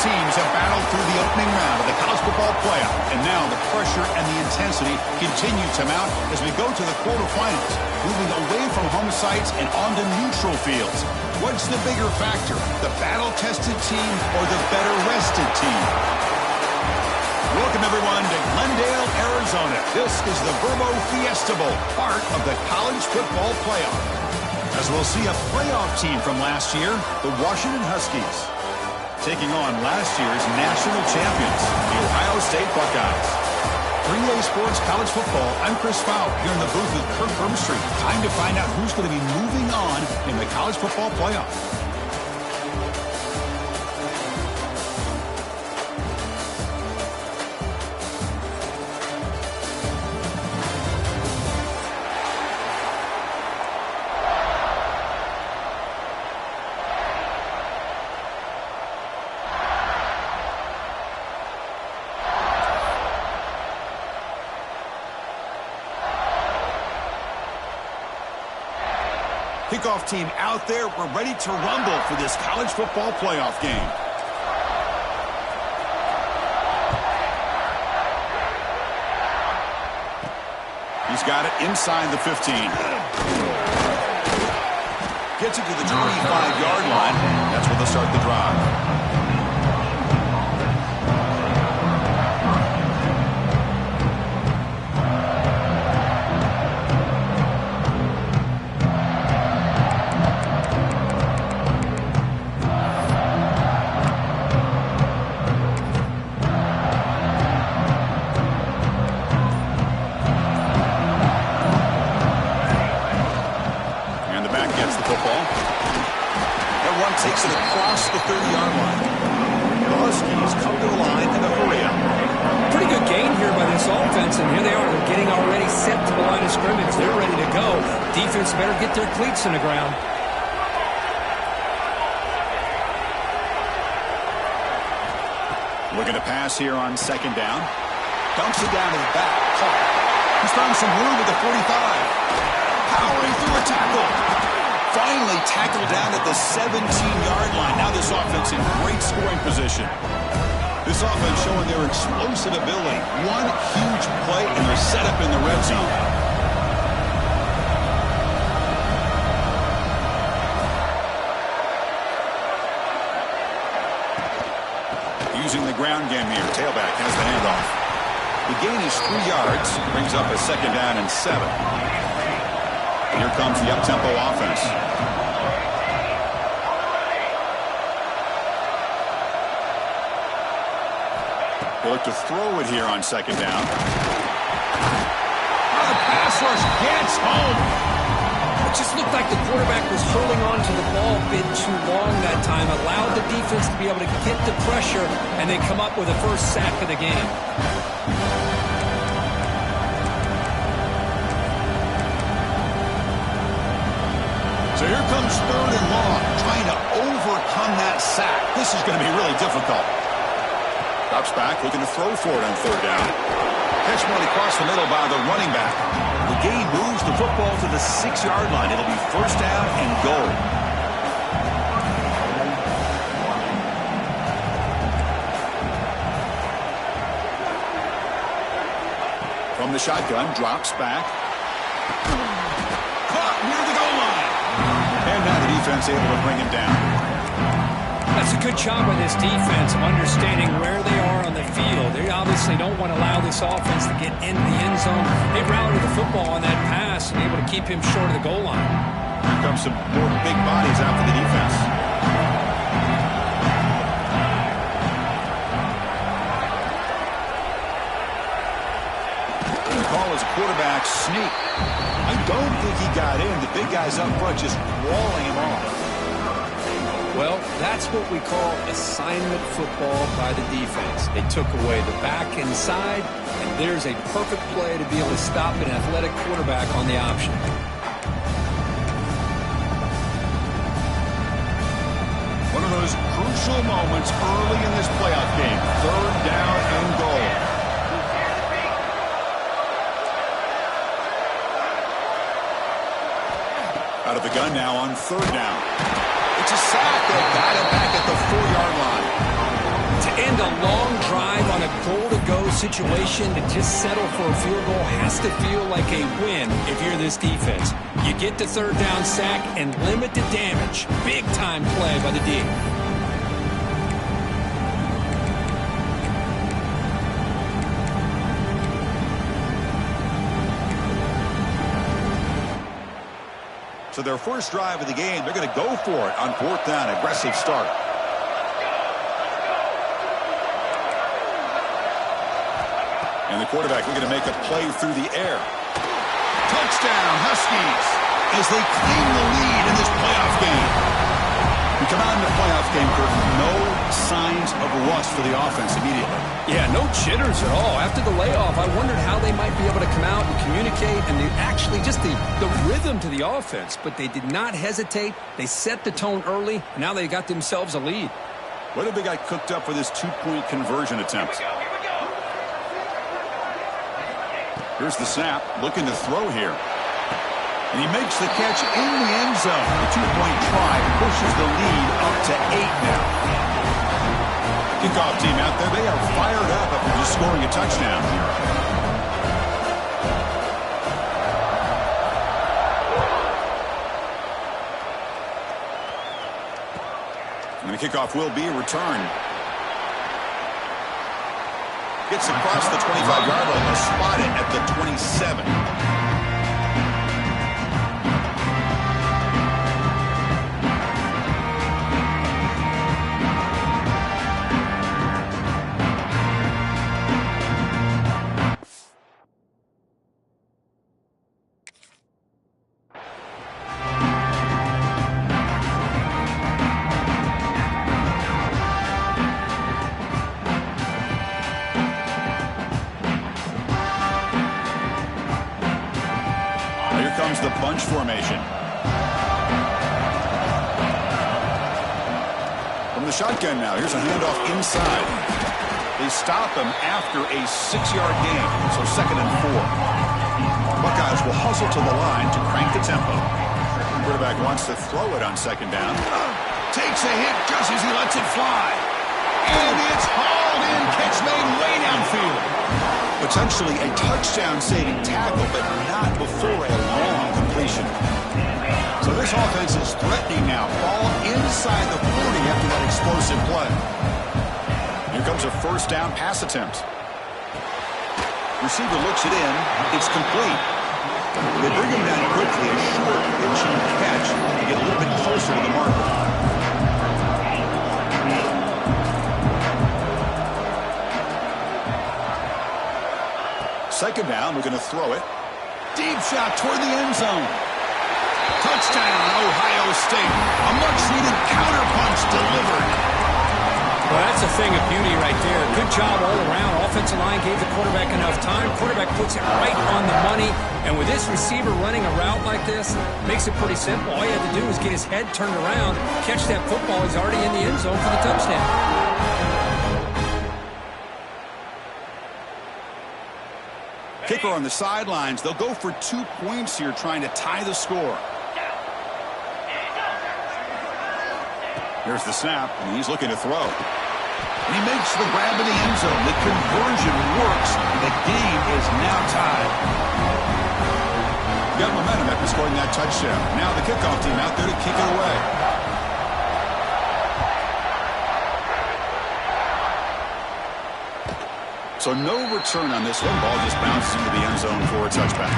teams have battled through the opening round of the college football playoff, and now the pressure and the intensity continue to mount as we go to the quarterfinals, moving away from home sites and onto neutral fields. What's the bigger factor, the battle-tested team or the better-rested team? Welcome, everyone, to Glendale, Arizona. This is the Verbo Fiesta Bowl, part of the college football playoff. As we'll see a playoff team from last year, the Washington Huskies, taking on last year's national champions, the Ohio State Buckeyes. 3A Sports College Football, I'm Chris Fowler, here in the booth with Kirk Herbstreit. Time to find out who's going to be moving on in the college football playoff. Kickoff team out there. We're ready to rumble for this college football playoff game. He's got it inside the 15. Gets it to the 25-yard line. That's where they'll start the drive. Takes it across the 30-yard line. The Huskies come to the line in a hurry up. Pretty good gain here by this offense, and here they are. They're getting already set to the line of scrimmage. They're ready to go. Defense better get their cleats in the ground. Looking to pass here on second down. Dumps it down to the back. He's found some room at the 45. Powering through a tackle. Finally tackled down at the 17-yard line. Now this offense in great scoring position. This offense showing their explosive ability. One huge play, and they're set up in the red zone. Using the ground game here. Tailback has the handoff. The gain is 3 yards. Brings up a second down and 7. Here comes the up-tempo offense. They look to throw it here on second down. Oh, the pass rush gets home. It just looked like the quarterback was holding on to the ball a bit too long that time. Allowed the defense to be able to get the pressure, and they come up with the first sack of the game. So here comes third and long, trying to overcome that sack. This is going to be really difficult. Drops back, looking to throw for it on third down. Catch one across the middle by the running back. The gain moves the football to the 6-yard line. It'll be first down and goal. From the shotgun, drops back. Caught near the goal line. And now the defense able to bring him down. That's a good job by this defense of understanding where they are on the field. They obviously don't want to allow this offense to get into the end zone. They routed the football on that pass and able to keep him short of the goal line. Here comes some more big bodies out for the defense. The call is a quarterback sneak. I don't think he got in. The big guys up front just walling him off. Well, that's what we call assignment football by the defense. They took away the back inside, and there's a perfect play to be able to stop an athletic quarterback on the option. One of those crucial moments early in this playoff game. Third down and goal. Out of the gun now on third down. It's a sack. They got him back at the 4-yard line. And a long drive on a goal-to-go situation to just settle for a field goal has to feel like a win if you're this defense. You get the third down sack and limit the damage. Big-time play by the D. So their first drive of the game, they're going to go for it on fourth down. Aggressive start. And the quarterback looking to make a play through the air. Touchdown, Huskies, as they claim the lead in this playoff game. We come out in the playoff game, Kurt, no signs of rust for the offense immediately. Yeah, no jitters at all. After the layoff, I wondered how they might be able to come out and communicate and actually just the rhythm to the offense. But they did not hesitate. They set the tone early. Now they got themselves a lead. What if they got cooked up for this two-point conversion attempt? Here's the snap, looking to throw here. And he makes the catch in the end zone. The two-point try pushes the lead up to 8 now. Kickoff team out there, they are fired up after just scoring a touchdown. And the kickoff will be returned. Gets across the 25-yard line. They'll spot it at the 27. The bunch formation. From the shotgun now, here's a handoff inside. They stop him after a 6-yard gain, so 2nd and 4. Buckeyes will hustle to the line to crank the tempo. The quarterback wants to throw it on 2nd down. Takes a hit just as he lets it fly. And it's hauled in. Catch made way downfield. Potentially a touchdown-saving tackle, but not before a long completion. So this offense is threatening now. Ball inside the 40 after that explosive play. Here comes a first down pass attempt. Receiver looks it in. It's complete. They bring him down quickly. A short pitching catch to get a little bit closer to the marker. Second down, we're going to throw it. Deep shot toward the end zone. Touchdown, Ohio State. A much-needed counterpunch delivered. Well, that's a thing of beauty right there. Good job all around. Offensive line gave the quarterback enough time. Quarterback puts it right on the money. And with this receiver running a route like this, makes it pretty simple. All you had to do was get his head turned around, catch that football. He's already in the end zone for the touchdown. Kicker on the sidelines. They'll go for 2 points here, trying to tie the score. Here's the snap, and he's looking to throw. And he makes the grab in the end zone. The conversion works. The game is now tied. Got momentum after scoring that touchdown. Now the kickoff team out there to kick it away. So no return on this one. Ball just bounces into the end zone for a touchback.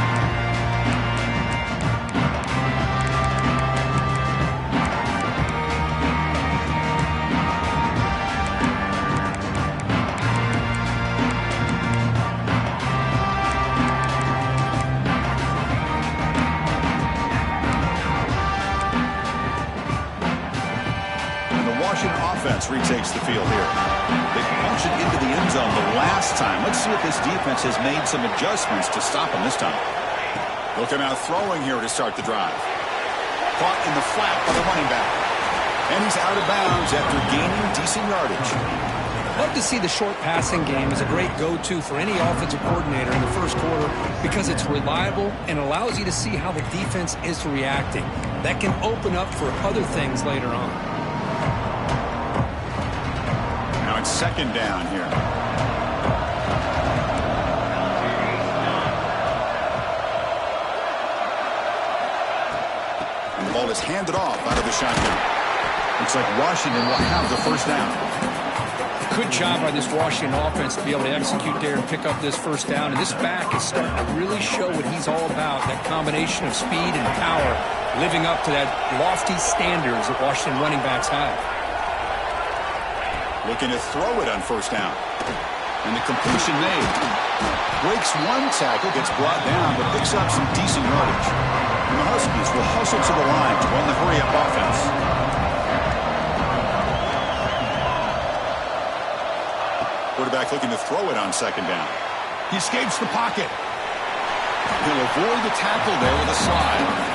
And the Washington offense retakes the field here. They punch it into the end zone the last time. Let's see if this defense has made some adjustments to stop him this time. They'll come out throwing here to start the drive. Caught in the flat by the running back. And he's out of bounds after gaining decent yardage. Love to see the short passing game as a great go-to for any offensive coordinator in the first quarter because it's reliable and allows you to see how the defense is reacting. That can open up for other things later on. on second down here. And the ball is handed off out of the shotgun. Looks like Washington will have the first down. Good job by this Washington offense to be able to execute there and pick up this first down. And this back is starting to really show what he's all about, that combination of speed and power, living up to that lofty standards that Washington running backs have. Looking to throw it on first down. And the completion made. Breaks one tackle, gets brought down, but picks up some decent yardage. And the Huskies will hustle to the line to run the hurry-up offense. Quarterback looking to throw it on second down. He escapes the pocket. He'll avoid the tackle there with a slide.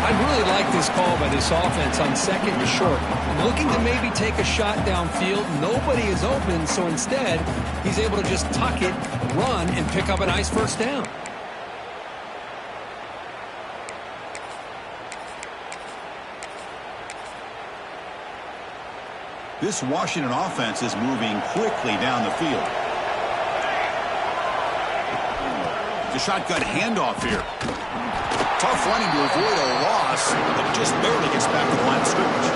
I really like this call by this offense on second and short. Looking to maybe take a shot downfield. Nobody is open, so instead, he's able to just tuck it, run, and pick up a nice first down. This Washington offense is moving quickly down the field. The shotgun handoff here. Tough running to avoid a loss, but just barely gets back to the line of scrimmage.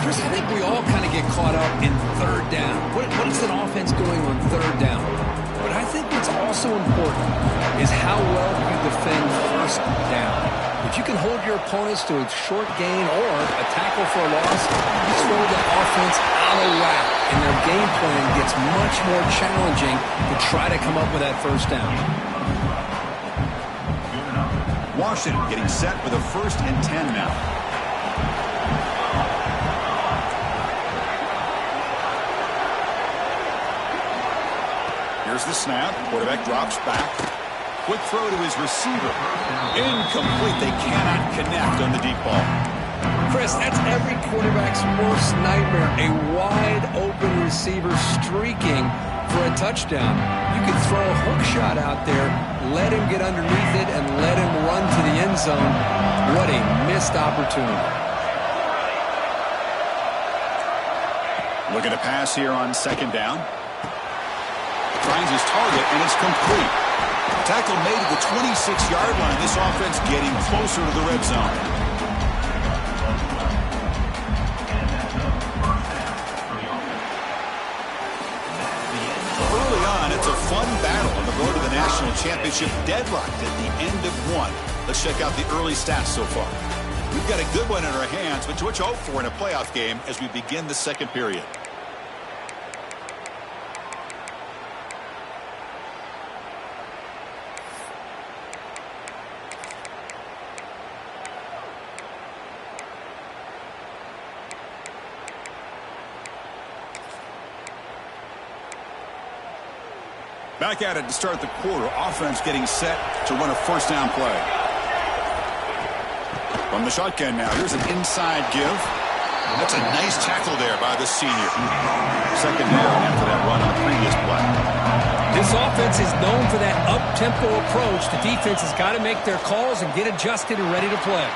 Chris, I think we all kind of get caught up in third down. What is an offense doing on third down? But I think what's also important is how well you defend first down. If you can hold your opponents to a short gain or a tackle for a loss, you throw the offense out of whack, and their game plan gets much more challenging to try to come up with that first down. Washington getting set for the 1st and 10 now. Here's the snap. Quarterback drops back. Quick throw to his receiver. Incomplete. They cannot connect on the deep ball. Chris, that's every quarterback's worst nightmare. A wide-open receiver streaking for a touchdown. You could throw a hook shot out there, let him get underneath it, and let him run to the end zone. What a missed opportunity. Looking to pass here on second down. Finds his target, and it's complete. Tackle made at the 26-yard line. This offense getting closer to the red zone. Early on, it's a fun battle on the road to the national championship, deadlocked at the end of one. Let's check out the early stats so far. We've got a good one in our hands, but what you hope for in a playoff game as we begin the second period. Back at it to start the quarter. Offense getting set to run a first down play. From the shotgun now. Here's an inside give. That's a nice tackle there by the senior. Second down after that run on the previous play. This offense is known for that up-tempo approach. The defense has got to make their calls and get adjusted and ready to play.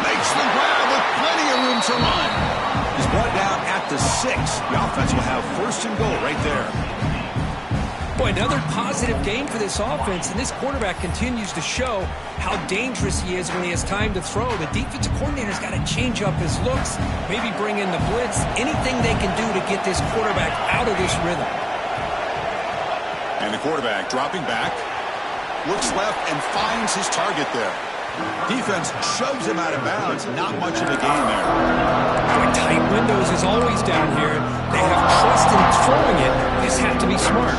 Makes the grab with plenty of room to run. He's brought down at the 6. The offense will have first and goal right there. Boy, another positive game for this offense, and this quarterback continues to show how dangerous he is when he has time to throw. The defensive coordinator's got to change up his looks, maybe bring in the blitz, anything they can do to get this quarterback out of this rhythm. And the quarterback dropping back, looks left and finds his target there. Defense shoves him out of bounds. Not much of a gain there. Boy, tight windows is always down here. They have trust in throwing it. They just have to be smart.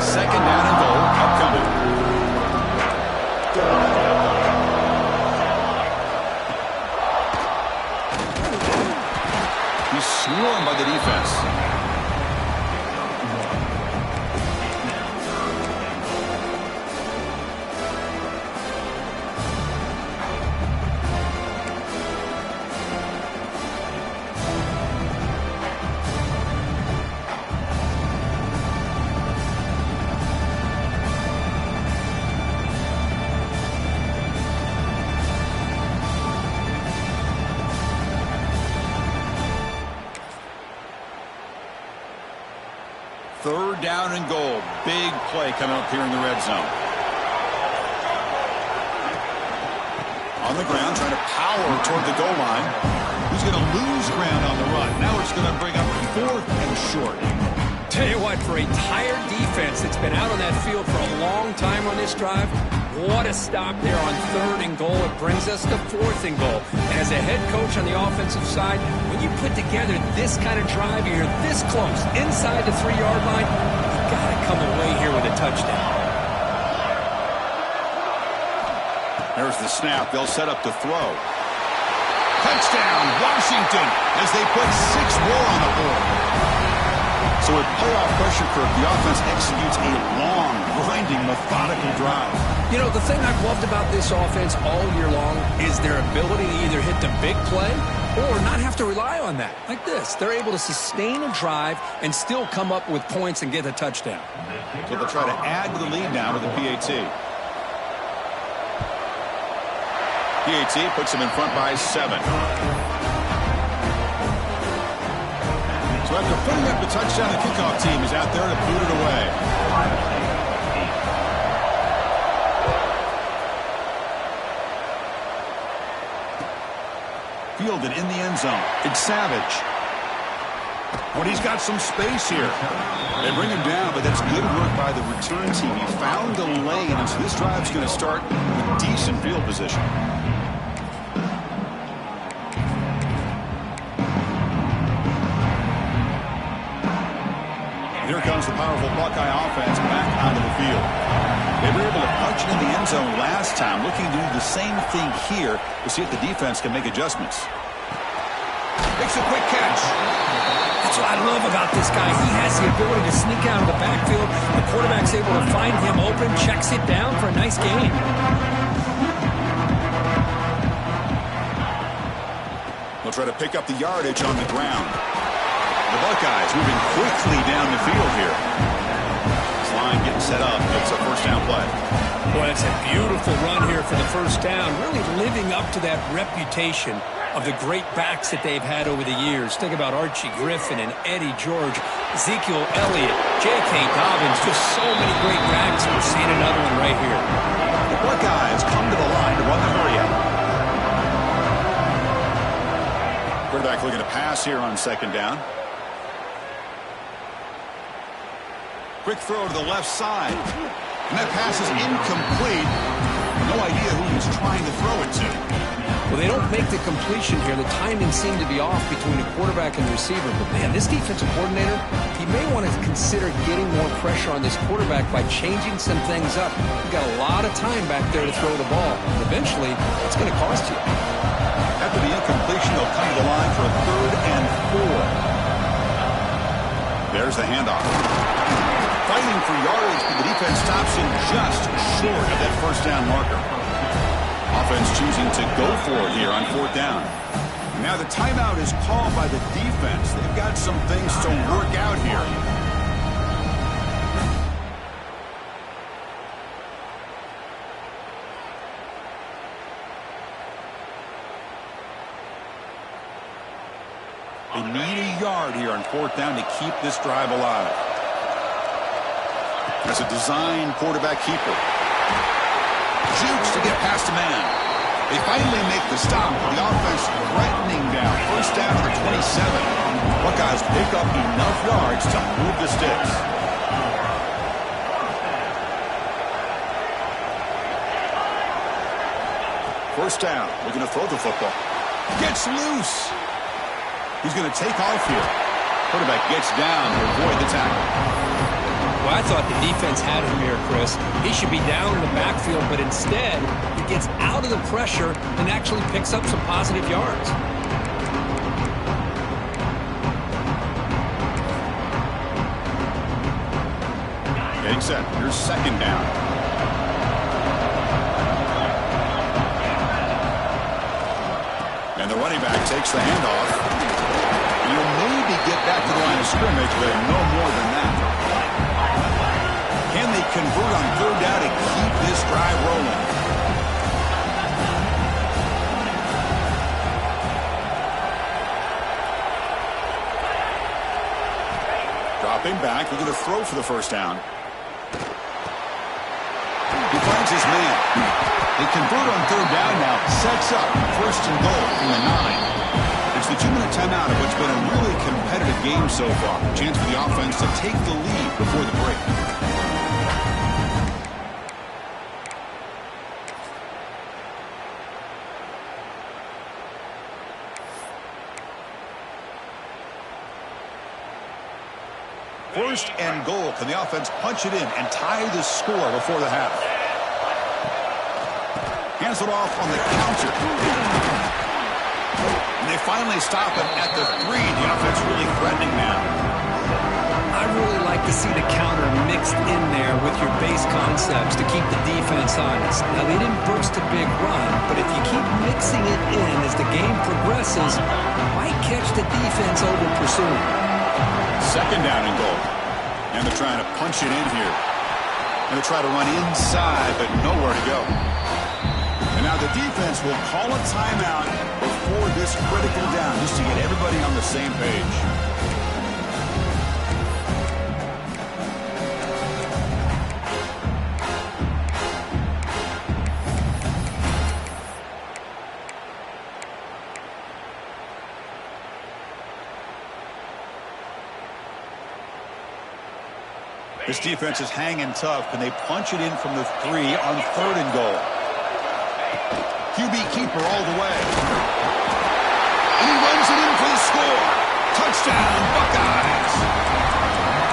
Second down and goal upcoming. He's swarmed by the defense. 3rd down and goal. Big play coming up here in the red zone. On the ground, trying to power toward the goal line. He's going to lose ground on the run. Now it's going to bring up 4th and short. Tell you what, for a tired defense that's been out on that field for a long time on this drive, what a stop there on 3rd and goal. It brings us to 4th and goal. And as a head coach on the offensive side, when you put together this kind of drive, you're this close, inside the 3-yard line, you got to come away here with a touchdown. There's the snap. They'll set up to throw. Touchdown, Washington, as they put 6 more on the board. So with playoff pressure curve, the offense executes a long, grinding, methodical drive. You know, the thing I've loved about this offense all year long is their ability to either hit the big play or not have to rely on that. Like this. They're able to sustain a drive and still come up with points and get a touchdown. So they'll try to add to the lead now with the PAT. PAT puts them in front by 7. So after putting up the touchdown, the kickoff team is out there to boot it away. Fielded in the end zone. It's Savage. But he's got some space here. They bring him down, but that's good work by the return team. He found the lane, and so this drive's going to start with decent field position. Here comes the powerful Buckeye offense back onto the field. They were able to punch it in the end zone last time, looking to do the same thing here to see if the defense can make adjustments. Makes a quick catch. That's what I love about this guy. He has the ability to sneak out of the backfield. The quarterback's able to find him open, checks it down for a nice gain. They'll try to pick up the yardage on the ground. The Buckeyes moving quickly down the field here. This line getting set up. It's a 1st down play. Boy, it's a beautiful run here for the 1st down. Really living up to that reputation of the great backs that they've had over the years. Think about Archie Griffin and Eddie George, Ezekiel Elliott, J.K. Dobbins. Just so many great backs. We're seeing another one right here. The Buckeyes come to the line to run the hurry up. Quarterback looking to pass here on 2nd down. Quick throw to the left side. And that pass is incomplete. No idea who he's trying to throw it to. Well, they don't make the completion here. The timing seemed to be off between the quarterback and the receiver. But, man, this defensive coordinator, he may want to consider getting more pressure on this quarterback by changing some things up. You've got a lot of time back there to throw the ball. And eventually, it's going to cost you. After the incompletion, they'll come to the line for a 3rd and 4. There's the handoff. Fighting for yardage, but the defense stops him just short of that 1st down marker. Offense choosing to go for it here on 4th down. Now the timeout is called by the defense. They've got some things to work out here. They need a yard here on 4th down to keep this drive alive. As a design quarterback keeper. Jukes to get past a man. They finally make the stop. The offense threatening down. 1st down to the 27. Buckeyes pick up enough yards to move the sticks. First down. Looking to throw the football. Gets loose. He's going to take off here. Quarterback gets down to avoid the tackle. Well, I thought the defense had him here, Chris. He should be down in the backfield, but instead, he gets out of the pressure and actually picks up some positive yards. Getting set. Here's 2nd down. And the running back takes the handoff. He'll maybe get back to the line of scrimmage, but no more than that. Can they convert on 3rd down to keep this drive rolling? Dropping back, looking to throw for the first down. He finds his man. They convert on third down now. Sets up first and goal from the 9. It's the 2-minute timeout of what's been a really competitive game so far. Chance for the offense to take the lead before the break. First and goal. Can the offense punch it in and tie the score before the half? Hands it off on the counter. And they finally stop it at the 3. The offense really threatening now. I really like to see the counter mixed in there with your base concepts to keep the defense honest. Now, they didn't burst a big run, but if you keep mixing it in as the game progresses, you might catch the defense over pursuing. Second down and goal. And they're trying to punch it in here. And they try to run inside, but nowhere to go. And now the defense will call a timeout before this critical down, just to get everybody on the same page. This defense is hanging tough. Can they punch it in from the 3 on third and goal? QB keeper all the way. And he runs it in for the score. Touchdown, Buckeyes.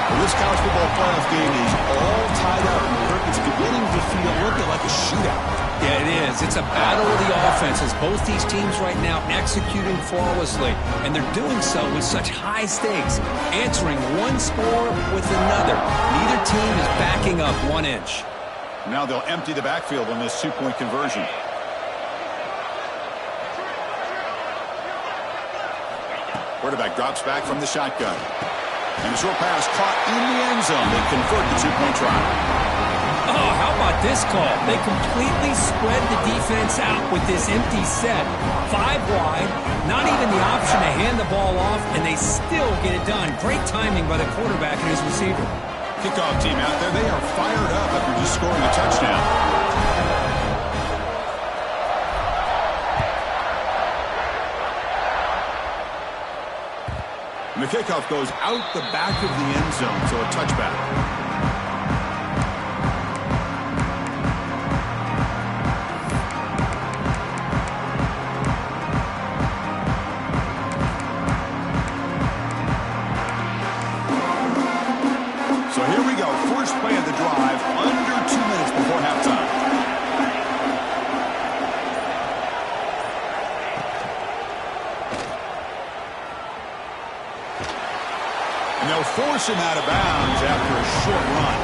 Well, this college football playoff game is all tied up. It's beginning to feel a little bit like a shootout. Yeah, it is. It's a battle of the offenses. Both these teams right now executing flawlessly, and they're doing so with such high stakes, answering one score with another. Neither team is backing up 1 inch. Now they'll empty the backfield on this 2-point conversion. Quarterback drops back from the shotgun. And a short pass caught in the end zone. They convert the 2-point try. Oh, how about this call? They completely spread the defense out with this empty set. 5 wide, not even the option to hand the ball off, and they still get it done. Great timing by the quarterback and his receiver. Kickoff team out there. They are fired up after just scoring a touchdown. And the kickoff goes out the back of the end zone, so a touchback. So here we go. First play of the drive, under 2 minutes before halftime. They'll force him out of bounds after a short run.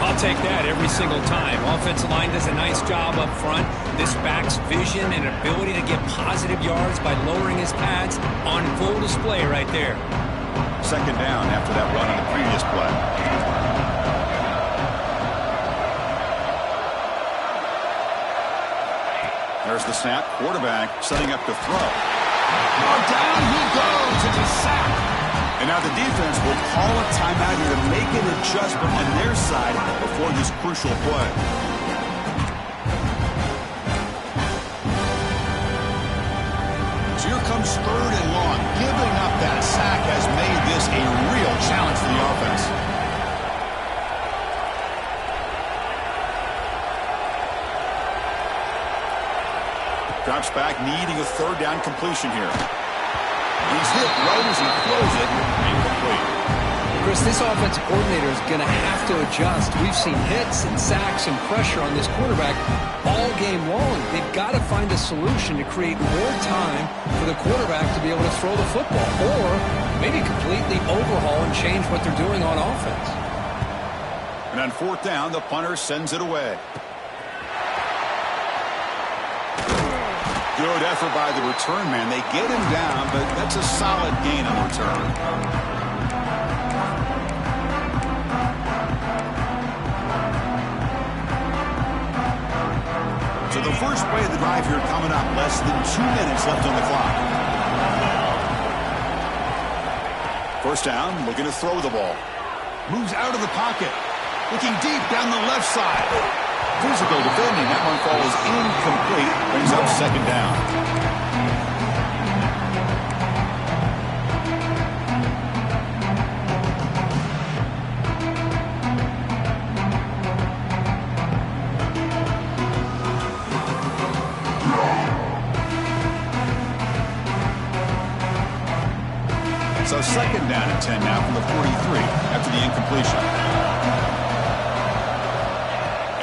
I'll take that every single time. Offensive line does a nice job up front. This back's vision and ability to get positive yards by lowering his pads on full display right there. Second down after that run on the previous play. There's the snap. Quarterback setting up to throw. Oh, down he goes. It's a sack. And now the defense will call a timeout here to make an adjustment on their side before this crucial play. So here comes third and long. Giving up that sack has made this a real challenge for the offense. Drops back, needing a third down completion here. He's hit right as he throws it. Incomplete. Chris, this offensive coordinator is going to have to adjust. We've seen hits and sacks and pressure on this quarterback all game long. They've got to find a solution to create more time for the quarterback to be able to throw the football, or maybe completely overhaul and change what they're doing on offense. And on fourth down, the punter sends it away. Good effort by the return man. They get him down, but that's a solid gain on the return. So the first play of the drive here coming up. Less than 2 minutes left on the clock. First down, looking to throw the ball. Moves out of the pocket. Looking deep down the left side. Physical defending. That one falls incomplete. Brings up second down. So second down and 10 now from the 43 after the incompletion.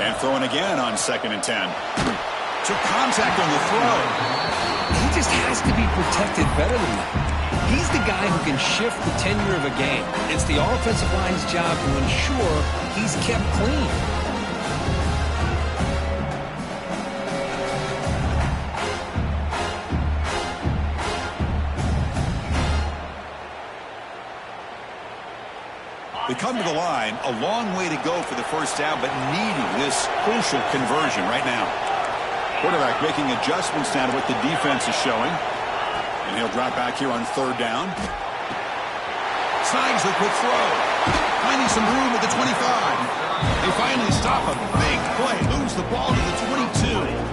And throwing again on second and 10. Took contact on the throw. He just has to be protected better than that. He's the guy who can shift the tenure of a game. It's the offensive line's job to ensure he's kept clean. They come to the line, a long way to go for the first down, but needing this crucial conversion right now. Quarterback making adjustments now to what the defense is showing. And he'll drop back here on third down. Snides the quick throw. Finding some room at the 25. They finally stop a big play. Lose the ball to the 22.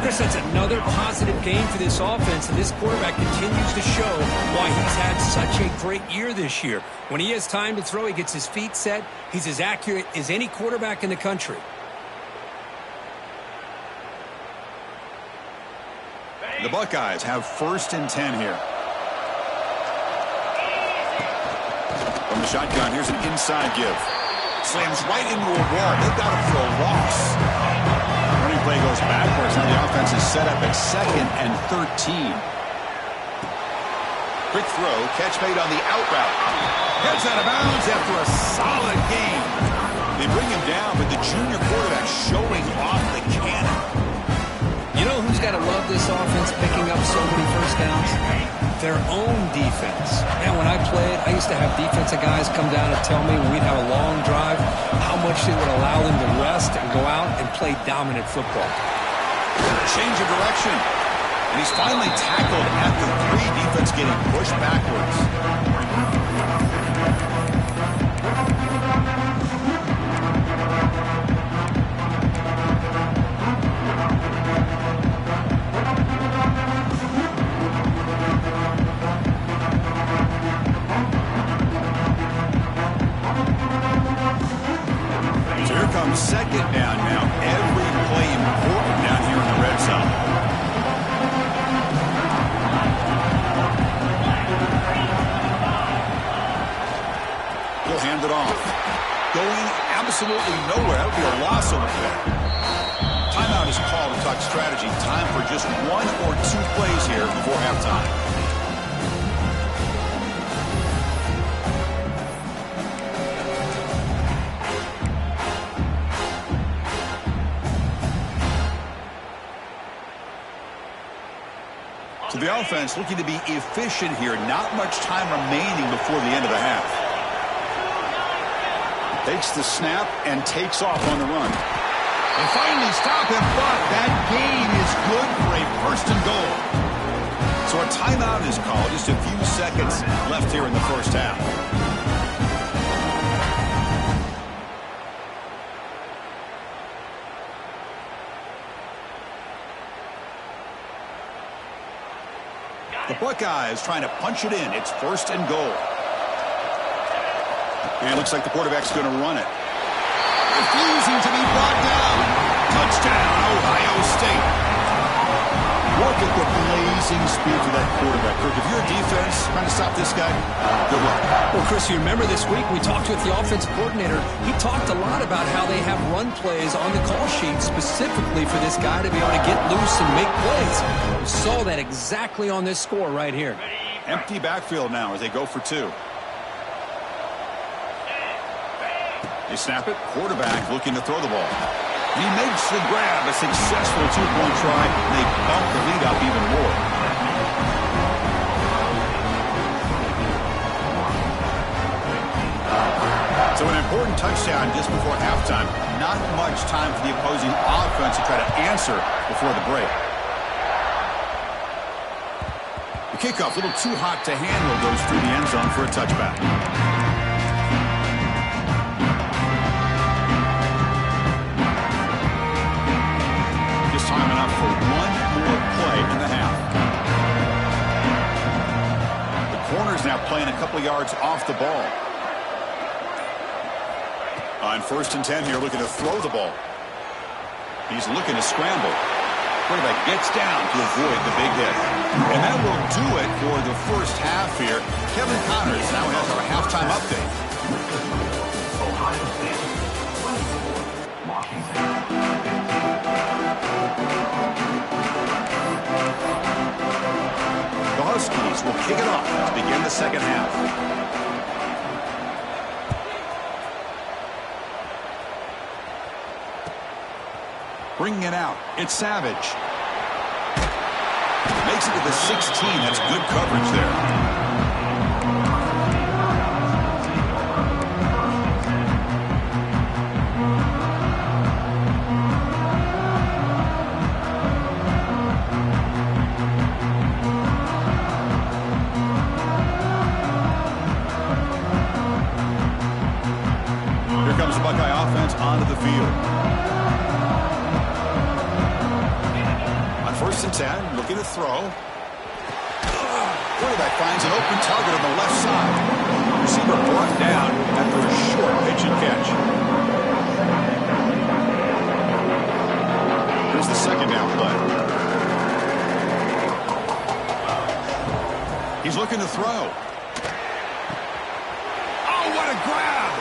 Chris, that's another positive game for this offense, and this quarterback continues to show why he's had such a great year this year. When he has time to throw, he gets his feet set. He's as accurate as any quarterback in the country. The Buckeyes have first and 10 here. From the shotgun, here's an inside give. Slams right into a wall. They've got him for a loss. Running play goes backwards. Now the offense is set up at second and 13. Quick throw. Catch made on the out route. Gets out of bounds after a solid game. They bring him down, but the junior quarterback showing off the cannon. You know who's got to love this offense picking up so many first downs? Their own defense. Man, when I played, I used to have defensive guys come down and tell me when we'd have a long drive how much it would allow them to rest and go out and play dominant football. Change of direction. And he's finally tackled at the 3. Defense getting pushed backwards. Second down now. Every play important down here in the red zone. He'll hand it off. Going absolutely nowhere. That would be a loss over there. Timeout is called to talk strategy. Time for just 1 or 2 plays here before halftime. So the offense looking to be efficient here. Not much time remaining before the end of the half. Takes the snap and takes off on the run. They finally stop him, but that gain is good for a first and goal. So a timeout is called. Just a few seconds left here in the first half. The Buckeyes trying to punch it in. It's first and goal. And it looks like the quarterback's going to run it. Refusing to be brought down. Touchdown, Ohio State. Look at the blazing speed for that quarterback. Kirk, if you're a defense trying to stop this guy, good luck. Well, Chris, you remember this week we talked with the offensive coordinator. He talked a lot about how they have run plays on the call sheet specifically for this guy to be able to get loose and make plays. We saw that exactly on this score right here. Empty backfield now as they go for 2. They snap it. Quarterback looking to throw the ball. He makes the grab. A successful 2-point try. And they bump the lead up even more. So an important touchdown just before halftime. Not much time for the opposing offense to try to answer before the break. The kickoff, a little too hot to handle, goes through the end zone for a touchback. Just time enough for one more play in the half. The corner's now playing a couple yards off the ball. On 1st and 10 here, looking to throw the ball. He's looking to scramble. Quarterback gets down to avoid the big hit. And that will do it for the first half here. Kevin Connors now has our halftime update. Ohio State, 24, Washington. The Huskies will kick it off to begin the second half. Bringing it out, it's Savage. Makes it to the 16. That's good coverage there. Here comes the Buckeye offense onto the field. 1st and 10, looking to throw. Quarterback finds an open target on the left side. Receiver brought down after a short pitch and catch. Here's the second down play. He's looking to throw. Oh, what a grab!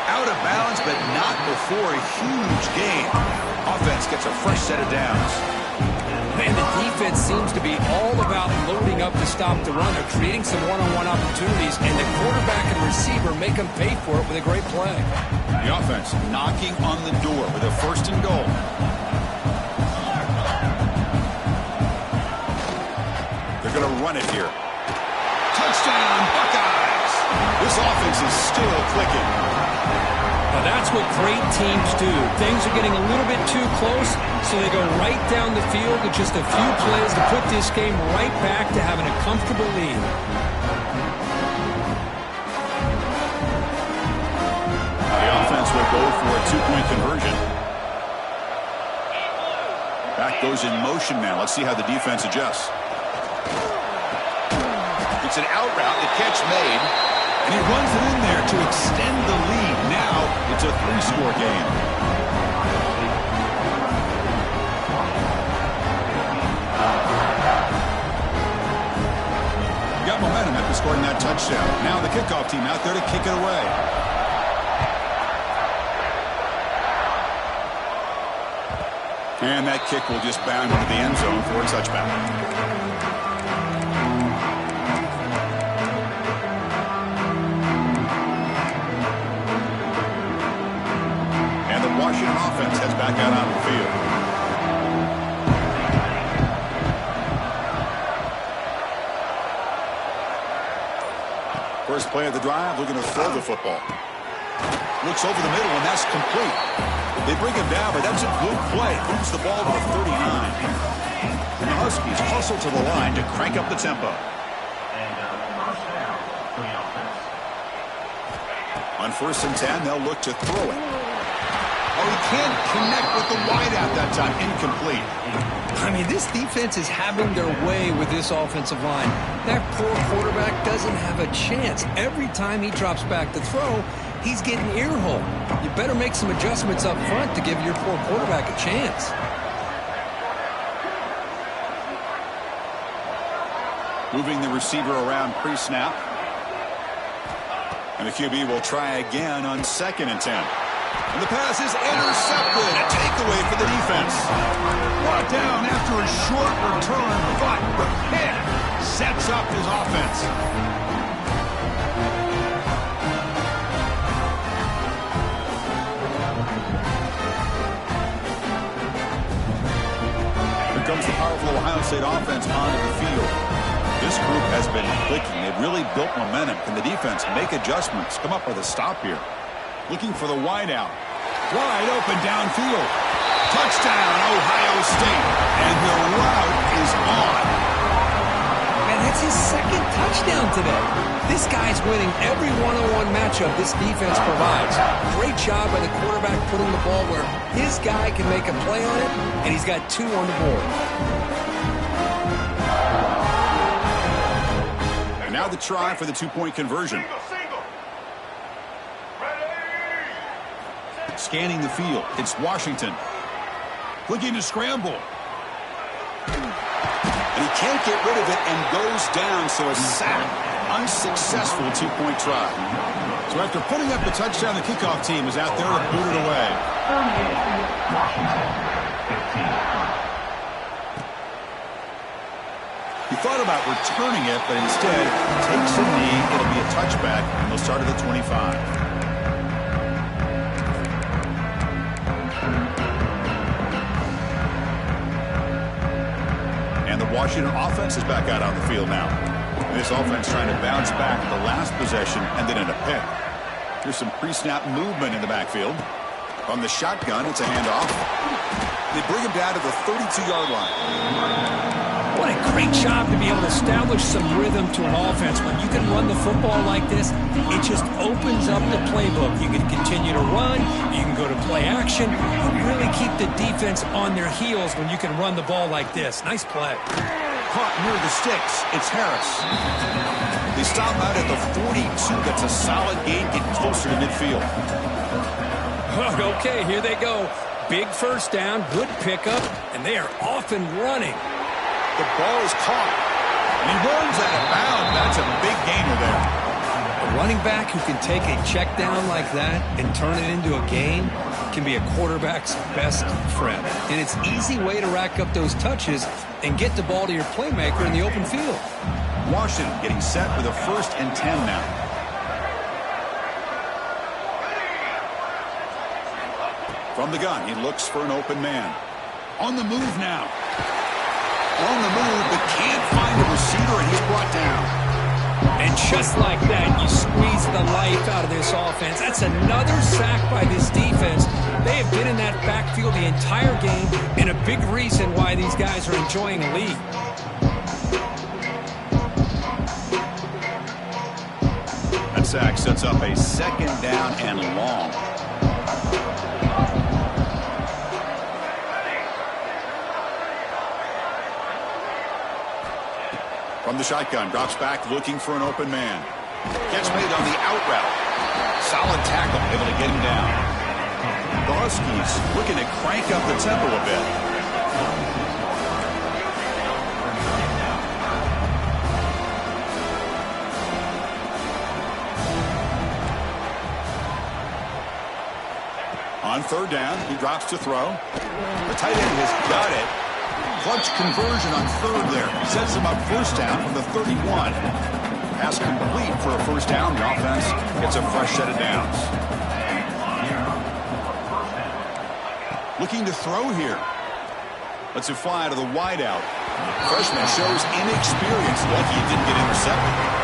Out of bounds, but not before a huge gain. Offense gets a fresh set of downs. Man, the defense seems to be all about loading up to stop the run. They're creating some one-on-one opportunities, and the quarterback and receiver make them pay for it with a great play. The offense knocking on the door with a 1st and goal. They're going to run it here. Touchdown, Buckeyes! This offense is still clicking. Now that's what great teams do. Things are getting a little bit too close, so they go right down the field with just a few plays to put this game right back to having a comfortable lead. The offense will go for a 2-point conversion. Back goes in motion now. Let's see how the defense adjusts. It's an out route. The catch made. And he runs it in there to extend the lead. Now it's a 3-score game. You got momentum after scoring that touchdown. Now the kickoff team out there to kick it away. And that kick will just bound into the end zone for a touchback. Washington offense heads back out on the field. First play of the drive, looking to throw the football. Looks over the middle, and that's complete. They bring him down, but that's a good play. Moves the ball to the 39. And the Huskies hustle to the line to crank up the tempo. On 1st and 10, they'll look to throw it. Oh, he can't connect with the wideout that time. Incomplete. I mean, this defense is having their way with this offensive line. That poor quarterback doesn't have a chance. Every time he drops back to throw, he's getting earhole. You better make some adjustments up front to give your poor quarterback a chance. Moving the receiver around pre-snap. And the QB will try again on 2nd and 10. And the pass is intercepted. A takeaway for the defense. Brought down after a short return, but the pick sets up his offense. Here comes the powerful Ohio State offense onto the field. This group has been clicking. They've really built momentum. Can the defense make adjustments? Come up with a stop here. Looking for the wideout. Wide open downfield. Touchdown, Ohio State. And the route is on. Man, that's his second touchdown today. This guy's winning every one-on-one matchup this defense provides. Great job by the quarterback putting the ball where his guy can make a play on it, and he's got 2 on the board. And now the try for the 2-point conversion. Scanning the field, it's Washington. Looking to scramble. And he can't get rid of it and goes down, so a sack. Unsuccessful 2-point try. So after putting up the touchdown, the kickoff team is out there to boot it away. He thought about returning it, but instead takes a knee. It'll be a touchback, and they'll start at the 25. And the Washington offense is back out on the field now. This offense trying to bounce back the last possession and then in a pick. Here's some pre-snap movement in the backfield. On the shotgun, it's a handoff. They bring him down to the 32-yard line. What a great job to be able to establish some rhythm to an offense. When you can run the football like this, it just opens up the playbook. You can continue to run. You can go to play action. You really keep the defense on their heels when you can run the ball like this. Nice play. Caught near the sticks. It's Harris. They stop out at the 42. That's a solid gain, getting closer to midfield. Okay, here they go. Big first down, good pickup, and they are off and running. The ball is caught. And he runs out of bounds. That's a big gainer there. A running back who can take a check down like that and turn it into a gain can be a quarterback's best friend. And it's an easy way to rack up those touches and get the ball to your playmaker in the open field. Washington getting set with a 1st and 10 now. From the gun, he looks for an open man. On the move now. On the move, but can't find a receiver, and he's brought down. And just like that, you squeeze the life out of this offense. That's another sack by this defense. They have been in that backfield the entire game, and a big reason why these guys are enjoying a lead. That sack sets up a 2nd down and long. From the shotgun, drops back, looking for an open man. Gets made on the out route. Solid tackle, able to get him down. The Huskies looking to crank up the tempo a bit. On 3rd down, he drops to throw. The tight end has got it. Clutch conversion on 3rd there. Sets him up 1st down from the 31. Pass complete for a 1st down. The offense gets a fresh set of downs. Looking to throw here. Lets it fly to the wideout. Freshman shows inexperience. Lucky he didn't get intercepted.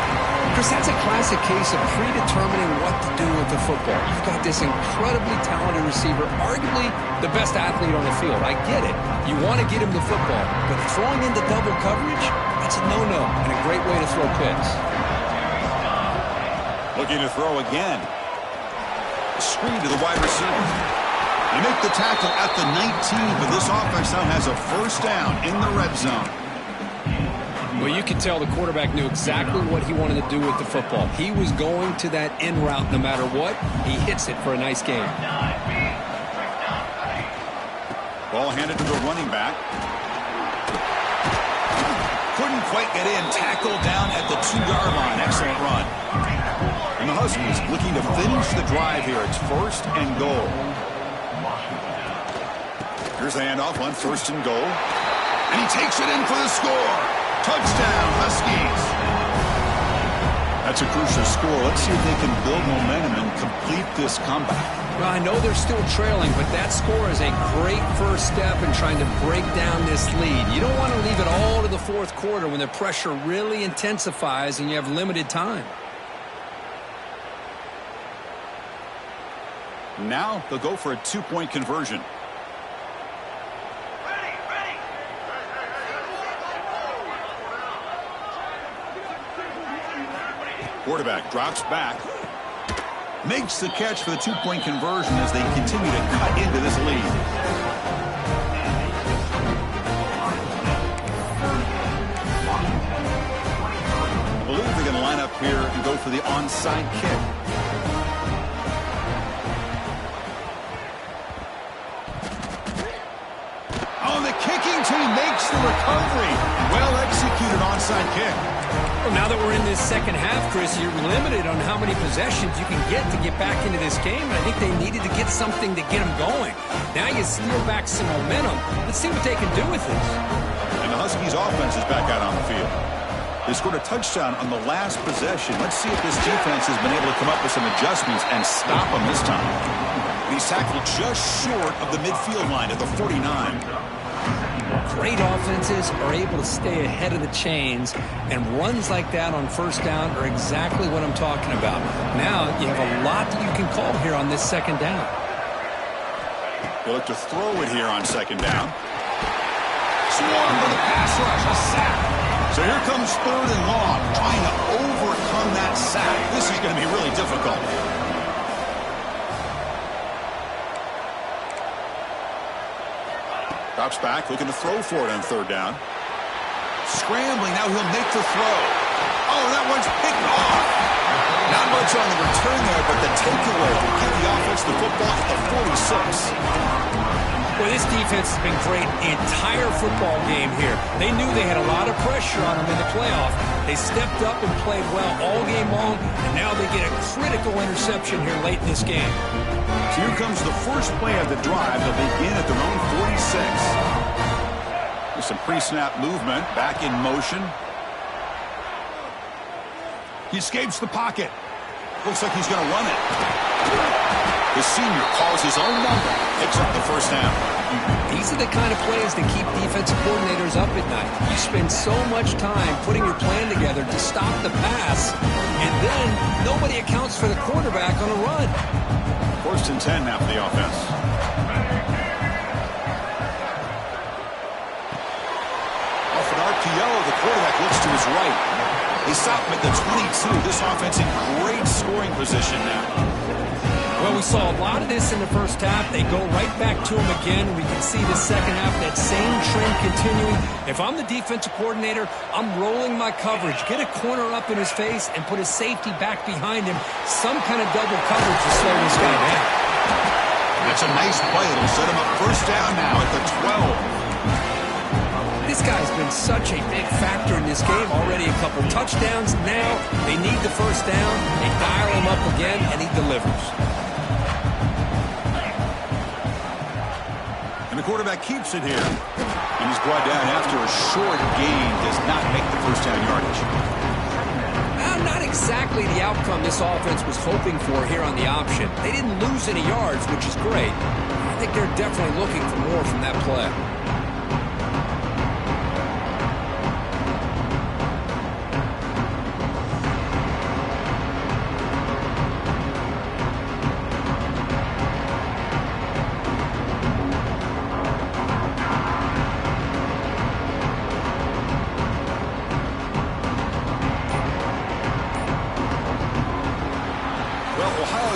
Chris, that's a classic case of predetermining what to do with the football. You've got this incredibly talented receiver, arguably the best athlete on the field. I get it. You want to get him the football, but throwing into double coverage, that's a no-no and a great way to throw picks. Looking to throw again. Screen to the wide receiver. They make the tackle at the 19, but this offense now has a 1st down in the red zone. Well, you can tell the quarterback knew exactly what he wanted to do with the football. He was going to that in route no matter what. He hits it for a nice gain. Ball handed to the running back. Couldn't quite get in. Tackled down at the 2-yard line. Excellent run. And the Huskies looking to finish the drive here. It's 1st and goal. Here's the handoff on 1st and goal. And he takes it in for the score. Touchdown, Huskies. That's a crucial score. Let's see if they can build momentum and complete this comeback. Well, I know they're still trailing, but that score is a great first step in trying to break down this lead. You don't want to leave it all to the 4th quarter when the pressure really intensifies and you have limited time. Now they'll go for a 2-point conversion. Quarterback drops back. Makes the catch for the two-point conversion as they continue to cut into this lead. I believe they're going to line up here and go for the onside kick. Oh, the kicking team makes the recovery. Well executed onside kick. Well, now that we're in this second half, Chris, you're limited on how many possessions you can get to get back into this game, and I think they needed to get something to get them going. Now you steal back some momentum. Let's see what they can do with this. And the Huskies' offense is back out on the field. They scored a touchdown on the last possession. Let's see if this defense has been able to come up with some adjustments and stop them this time. He's tackled just short of the midfield line at the 49. Great offenses are able to stay ahead of the chains, and runs like that on first down are exactly what I'm talking about. Now you have a lot that you can call here on this second down. They look to throw it here on second down. Swarm for the pass rush, a sack. So here comes third and long, trying to overcome that sack. This is going to be really difficult. Drops back, looking to throw for it on third down. Scrambling, now he'll make the throw. Oh, that one's picked off. Not much on the return there, but the takeaway will give the offense the football at the 46. Well, this defense has been great the entire football game here. They knew they had a lot of pressure on them in the playoff. They stepped up and played well all game long, and now they get a critical interception here late in this game. So here comes the first play of the drive. They'll begin at their own 46. With some pre-snap movement, back in motion. He escapes the pocket. Looks like he's going to run it. The senior calls his own number, picks up the first down. These are the kind of plays that keep defensive coordinators up at night. You spend so much time putting your plan together to stop the pass, and then nobody accounts for the quarterback on a run. First and 10 now for the offense. Off an RPO, the quarterback looks to his right. They stop him at the 22. This offense in great scoring position now. Well, we saw a lot of this in the first half. They go right back to him again. We can see the second half, that same trend continuing. If I'm the defensive coordinator, I'm rolling my coverage. Get a corner up in his face and put a safety back behind him. Some kind of double coverage to slow this guy down. That's a nice play. It'll set him up first down now at the 12. This guy's been such a big factor in this game. Already a couple touchdowns. Now they need the first down. They dial him up again, and he delivers. And the quarterback keeps it here. And he's brought down after a short gain. Does not make the first down yardage. Not exactly the outcome this offense was hoping for here on the option. They didn't lose any yards, which is great. I think they're definitely looking for more from that play.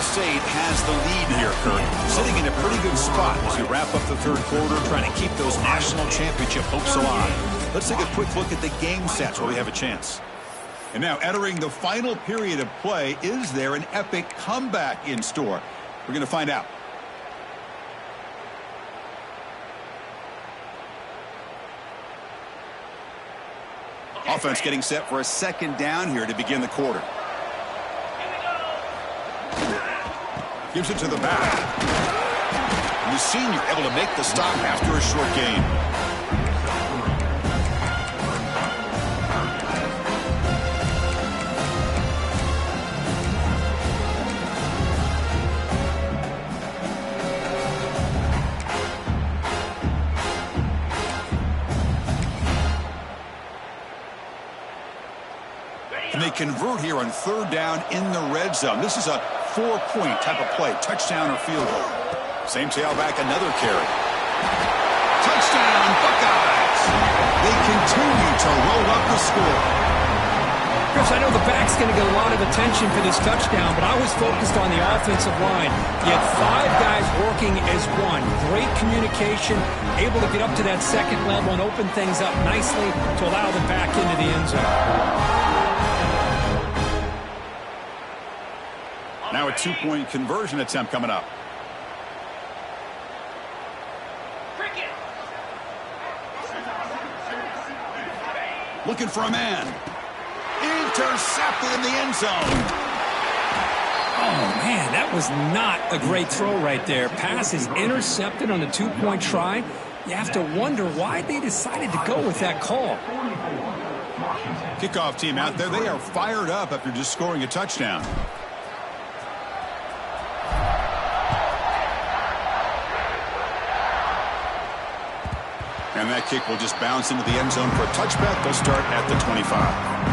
State has the lead here, Kurt. Sitting in a pretty good spot as we wrap up the third quarter, trying to keep those national championship hopes alive. Let's take a quick look at the game stats while we have a chance. And now entering the final period of play, is there an epic comeback in store? We're going to find out. Offense getting set for a second down here to begin the quarter. Gives it to the back. And the senior able to make the stop after a short gain. And they convert here on third down in the red zone. This is a 4-point type of play, touchdown or field goal. Same tailback, another carry. Touchdown, Buckeyes! They continue to roll up the score. Chris, I know the back's going to get a lot of attention for this touchdown, but I was focused on the offensive line. You had 5 guys working as one. Great communication, able to get up to that second level and open things up nicely to allow them back into the end zone. Now a 2-point conversion attempt coming up. Looking for a man. Intercepted in the end zone. Oh, man, that was not a great throw right there. Pass is intercepted on the 2-point try. You have to wonder why they decided to go with that call. Kickoff team out there. They are fired up after just scoring a touchdown. And that kick will just bounce into the end zone for a touchback. They'll start at the 25.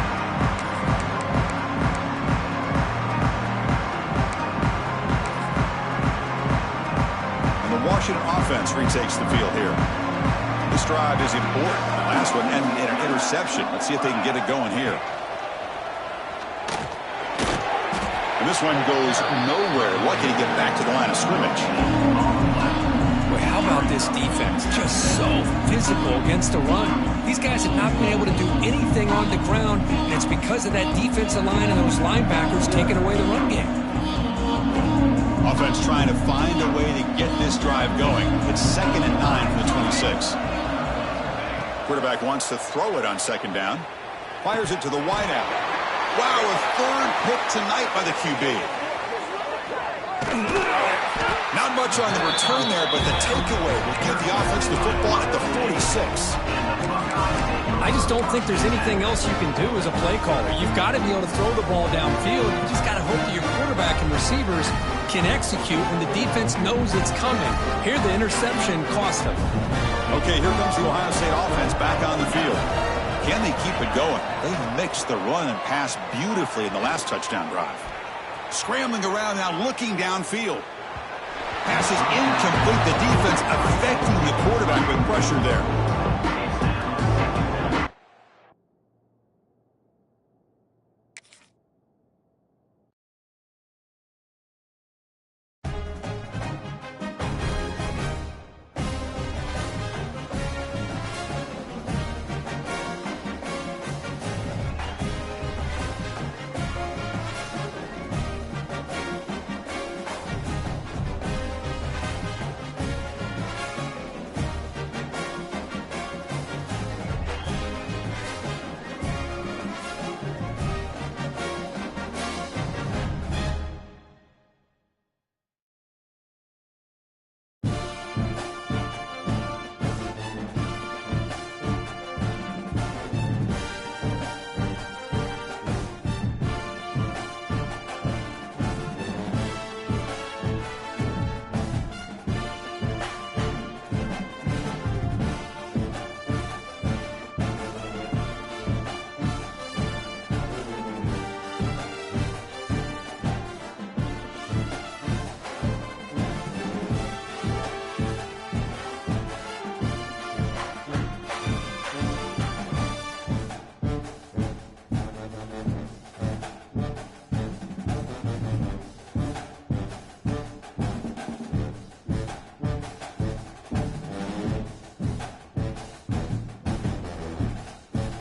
Washington offense retakes the field here. This drive is important. The last one ended in an interception. Let's see if they can get it going here. And this one goes nowhere. Lucky to get back to the line of scrimmage. Well, how about this defense? Just so physical against the run. These guys have not been able to do anything on the ground, and it's because of that defensive line and those linebackers taking away the run game. Offense trying to find a way to get this drive going. It's 2nd and 9 from the 26. Quarterback wants to throw it on 2nd down. Fires it to the wideout. Wow, a 3rd pick tonight by the QB. Not much on the return there, but the takeaway will give the offense the football at the 46. I just don't think there's anything else you can do as a play caller. You've got to be able to throw the ball downfield. You just got to hope that your quarterback and receivers can execute when the defense knows it's coming. Here, the interception cost them. Okay, here comes the Ohio State offense back on the field. Can they keep it going? They mixed the run and pass beautifully in the last touchdown drive. Scrambling around now, looking downfield. Pass is incomplete. The defense affecting the quarterback with pressure there.